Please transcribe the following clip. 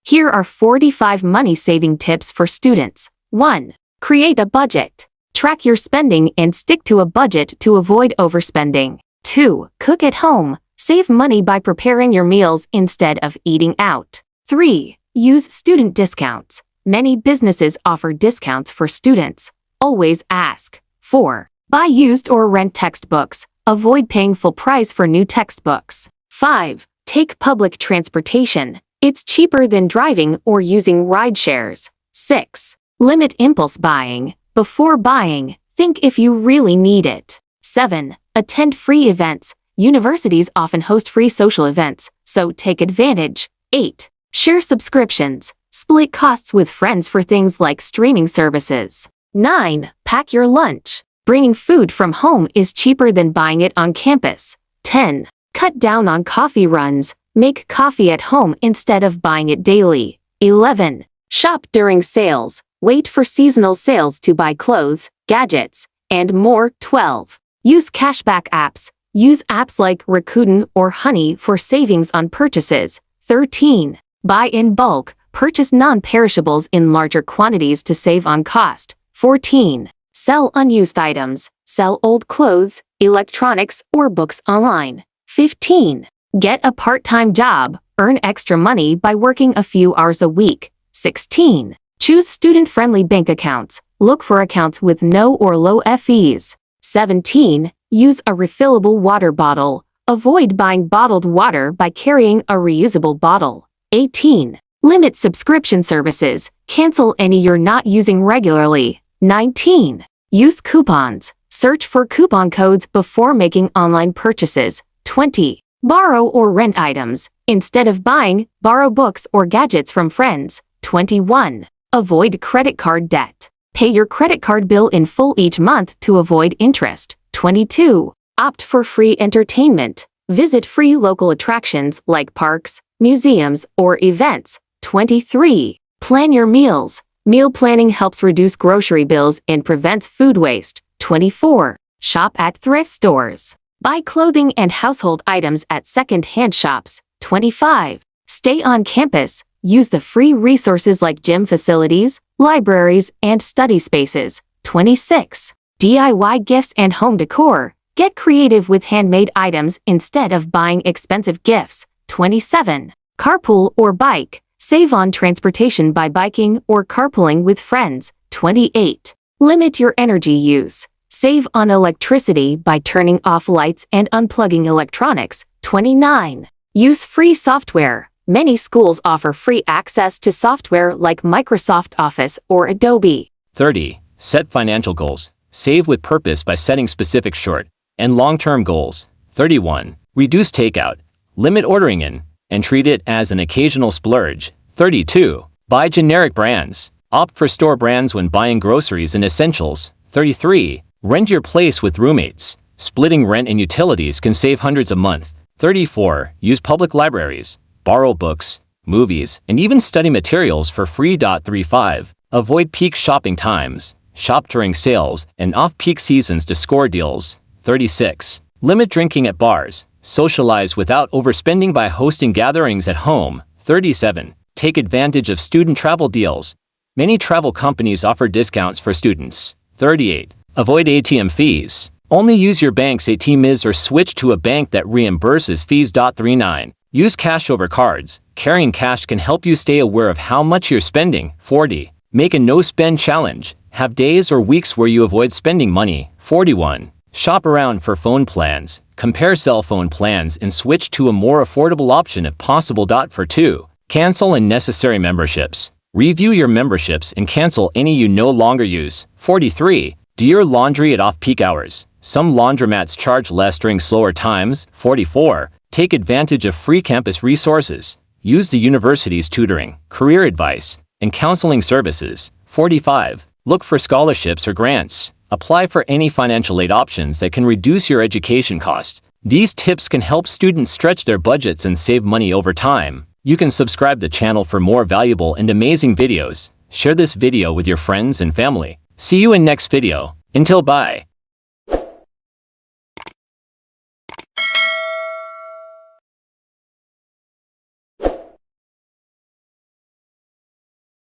Here are 45 money-saving tips for students. 1. Create a budget. Track your spending and stick to a budget to avoid overspending. 2. Cook at home. Save money by preparing your meals instead of eating out. 3. Use student discounts. Many businesses offer discounts for students. Always ask. 4. Buy used or rent textbooks. Avoid paying full price for new textbooks. 5. Take public transportation. It's cheaper than driving or using ride shares. 6. Limit impulse buying. Before buying, think if you really need it. 7. Attend free events. Universities often host free social events, so take advantage. 8. Share subscriptions. Split costs with friends for things like streaming services. 9. Pack your lunch. Bringing food from home is cheaper than buying it on campus. 10. Cut down on coffee runs. Make coffee at home instead of buying it daily. 11. Shop during sales. Wait for seasonal sales to buy clothes, gadgets, and more. 12. Use cashback apps. Use apps like Rakuten or Honey for savings on purchases. 13. Buy in bulk. Purchase non-perishables in larger quantities to save on cost. 14. Sell unused items. Sell old clothes, electronics, or books online. 15. Get a part-time job. Earn extra money by working a few hours a week. 16. Choose student-friendly bank accounts. Look for accounts with no or low fees. 17. Use a refillable water bottle. Avoid buying bottled water by carrying a reusable bottle. 18. Limit subscription services. Cancel any you're not using regularly. 19. Use coupons. Search for coupon codes before making online purchases. 20. Borrow or rent items. Instead of buying, borrow books or gadgets from friends. 21. Avoid credit card debt. Pay your credit card bill in full each month to avoid interest. 22. Opt for free entertainment. Visit free local attractions like parks, museums, or events. 23. Plan your meals. Meal planning helps reduce grocery bills and prevents food waste. 24. Shop at thrift stores. Buy clothing and household items at second-hand shops. 25. Stay on campus. Use the free resources like gym facilities, libraries, and study spaces. 26. DIY gifts and home decor. Get creative with handmade items instead of buying expensive gifts. 27. Carpool or bike. Save on transportation by biking or carpooling with friends. 28. Limit your energy use. Save on electricity by turning off lights and unplugging electronics. 29. Use free software. Many schools offer free access to software like Microsoft Office or Adobe. 30. Set financial goals. Save with purpose by setting specific short and long-term goals. 31. Reduce takeout. Limit ordering in and treat it as an occasional splurge. 32. Buy generic brands. Opt for store brands when buying groceries and essentials. 33. Rent your place with roommates. Splitting rent and utilities can save hundreds a month. 34. Use public libraries. Borrow books, movies, and even study materials for free. 35. Avoid peak shopping times. Shop during sales and off-peak seasons to score deals. 36. Limit drinking at bars. Socialize without overspending by hosting gatherings at home. 37. Take advantage of student travel deals. Many travel companies offer discounts for students. 38. Avoid ATM fees. Only use your bank's ATMs or switch to a bank that reimburses fees. 39. Use cash over cards. Carrying cash can help you stay aware of how much you're spending. 40. Make a no-spend challenge. Have days or weeks where you avoid spending money. 41. Shop around for phone plans. Compare cell phone plans and switch to a more affordable option if possible. 42. Cancel unnecessary memberships. Review your memberships and cancel any you no longer use. 43. Do your laundry at off-peak hours. Some laundromats charge less during slower times. 44. Take advantage of free campus resources. Use the university's tutoring, career advice, and counseling services. 45. Look for scholarships or grants. Apply for any financial aid options that can reduce your education costs. These tips can help students stretch their budgets and save money over time. You can subscribe the channel for more valuable and amazing videos. Share this video with your friends and family. See you in next video. Until bye.